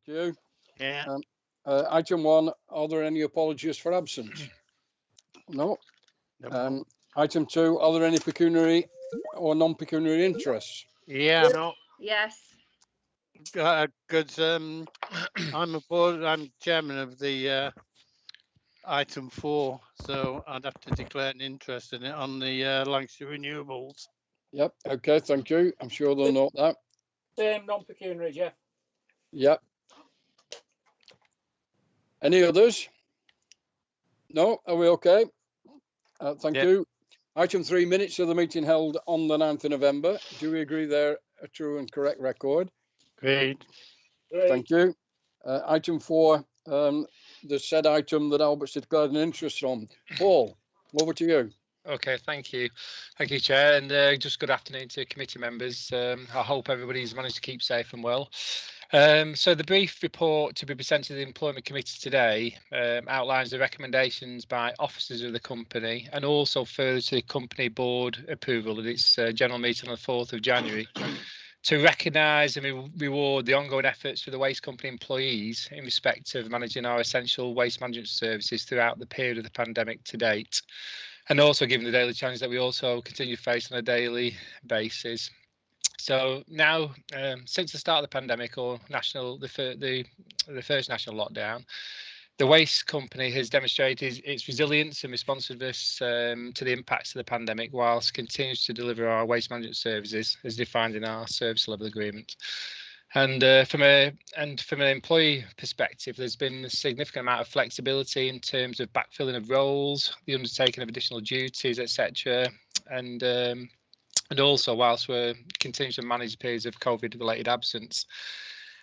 you. Yeah. Item 1, are there any apologies for absence? No. Item 2, are there any pecuniary or non-pecuniary interests? Yeah. No. Yes. Because I'm chairman of the item 4, so I'd have to declare an interest in it on the Lancashire Renewables. Yep. Okay. Thank you. I'm sure they'll note that. Same non-pecuniary, Jeff. Yep. Any others? No. Are we okay? Thank you. Item 3, minutes of the meeting held on the 9th of November. Do we agree they're a true and correct record? Great. Thank you. Item 4, the said item that Albert's declared an interest on. Paul, over to you. Okay, thank you, Chair, and just good afternoon to committee members. I hope everybody's managed to keep safe and well. So the brief report to be presented to the Employment Committee today outlines the recommendations by officers of the company and also further to the company board approval at its general meeting on the 4th of January to recognise and reward the ongoing efforts for the waste company employees in respect of managing our essential waste management services throughout the period of the pandemic to date. And also given the daily challenge that we also continue to face on a daily basis. So now, since the start of the pandemic or the first national lockdown, the waste company has demonstrated its resilience and responsiveness to the impacts of the pandemic, whilst continues to deliver our waste management services as defined in our service level agreement. And from an employee perspective, there's been a significant amount of flexibility in terms of backfilling of roles, the undertaking of additional duties, etc. And also whilst we're continuing to manage periods of COVID-related absence.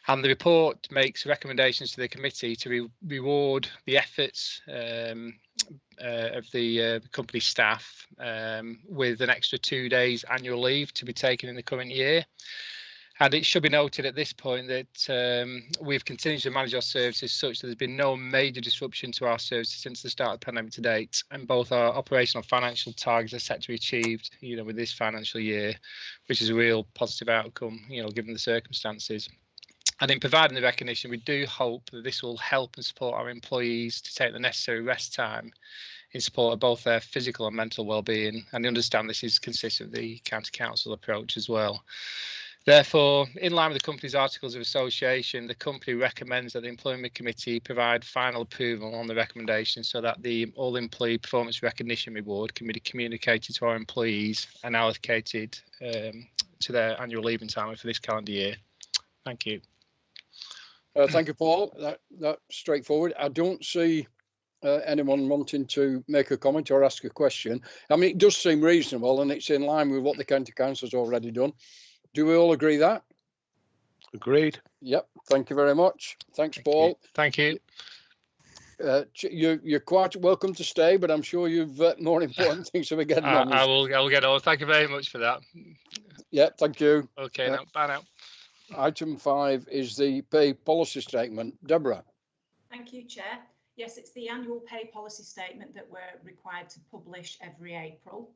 And the report makes recommendations to the committee to reward the efforts of the company staff with an extra 2 days annual leave to be taken in the current year. And it should be noted at this point that we've continued to manage our services such that there's been no major disruption to our services since the start of the pandemic to date, and both our operational and financial targets are set to be achieved, with this financial year, which is a real positive outcome, given the circumstances. And in providing the recognition, we do hope that this will help and support our employees to take the necessary rest time in support of both their physical and mental well-being. And I understand this is consistent with the County Council approach as well. Therefore, in line with the company's Articles of Association, the company recommends that the Employment Committee provide final approval on the recommendation so that the All-Employee Performance Recognition Reward can be communicated to our employees and allocated to their annual leave entitlement for this calendar year. Thank you. Thank you, Paul. That's straightforward. I don't see anyone wanting to make a comment or ask a question. I mean, it does seem reasonable and it's in line with what the County Council has already done. Do we all agree that? Agreed. Yep. Thank you very much. Thanks, Paul. Thank you. You're quite welcome to stay, but I'm sure you've more important things to be getting on. I will get on. Thank you very much for that. Yeah, thank you. Okay, now bye now. Item 5 is the pay policy statement. Deborah. Thank you, Chair. Yes, it's the annual pay policy statement that we're required to publish every April.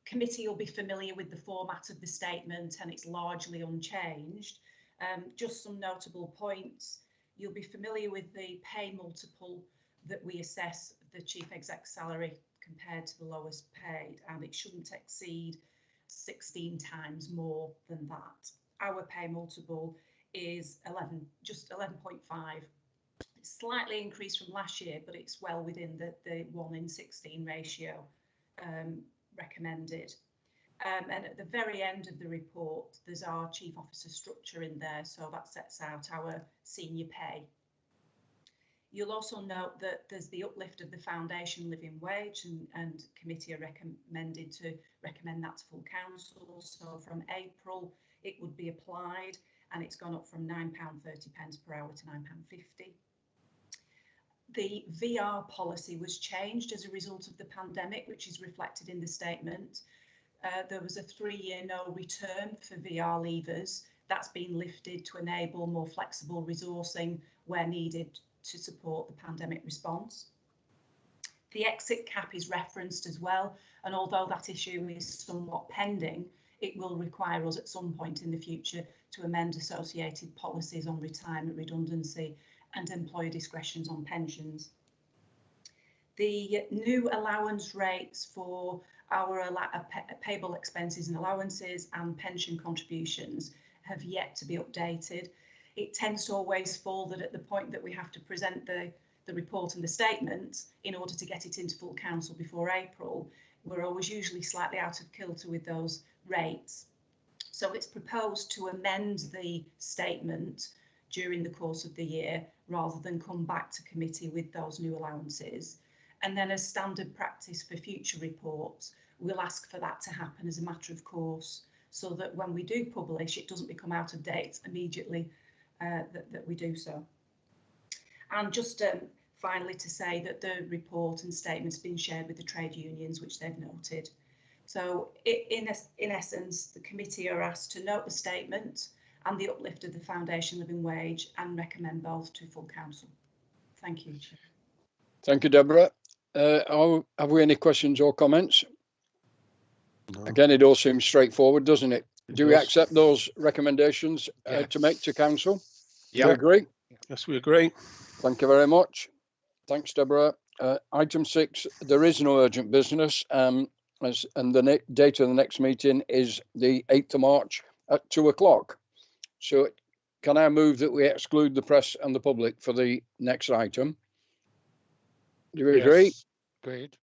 Committee will be familiar with the format of the statement and it's largely unchanged. Just some notable points. You'll be familiar with the pay multiple that we assess the chief exec's salary compared to the lowest paid, and it shouldn't exceed 16 times more than that. Our pay multiple is just 11.5. It's slightly increased from last year, but it's well within the 1 in 16 ratio recommended. And at the very end of the report, there's our chief officer structure in there, so that sets out our senior pay. You'll also note that there's the uplift of the foundation living wage, and committee are recommended to recommend that to full council. So from April, it would be applied, and it's gone up from £9.30 per hour to £9.50. The VR policy was changed as a result of the pandemic, which is reflected in the statement. There was a 3-year no return for VR leavers. That's been lifted to enable more flexible resourcing where needed to support the pandemic response. The exit cap is referenced as well, and although that issue is somewhat pending, it will require us at some point in the future to amend associated policies on retirement redundancy and employer discretions on pensions. The new allowance rates for our payable expenses and allowances and pension contributions have yet to be updated. It tends to always fall that at the point that we have to present the report and the statement in order to get it into full council before April, we're always usually slightly out of kilter with those rates. So it's proposed to amend the statement during the course of the year rather than come back to committee with those new allowances. And then as standard practice for future reports, we'll ask for that to happen as a matter of course, so that when we do publish, it doesn't become out of date immediately that we do so. And just finally to say that the report and statement's been shared with the trade unions, which they've noted. So in essence, the committee are asked to note the statement and the uplift of the foundation living wage and recommend both to full council. Thank you, Chair. Thank you, Deborah. Have we any questions or comments? No. Again, it all seems straightforward, doesn't it? Do we does. accept those recommendations to make to council? Yeah. Do you agree? Yes, we agree. Thank you very much. Thanks, Deborah. Item 6, there is no urgent business, and the date of the next meeting is the 8th of March at 2 o'clock. So can I move that we exclude the press and the public for the next item? Do you agree? Yes. Agreed.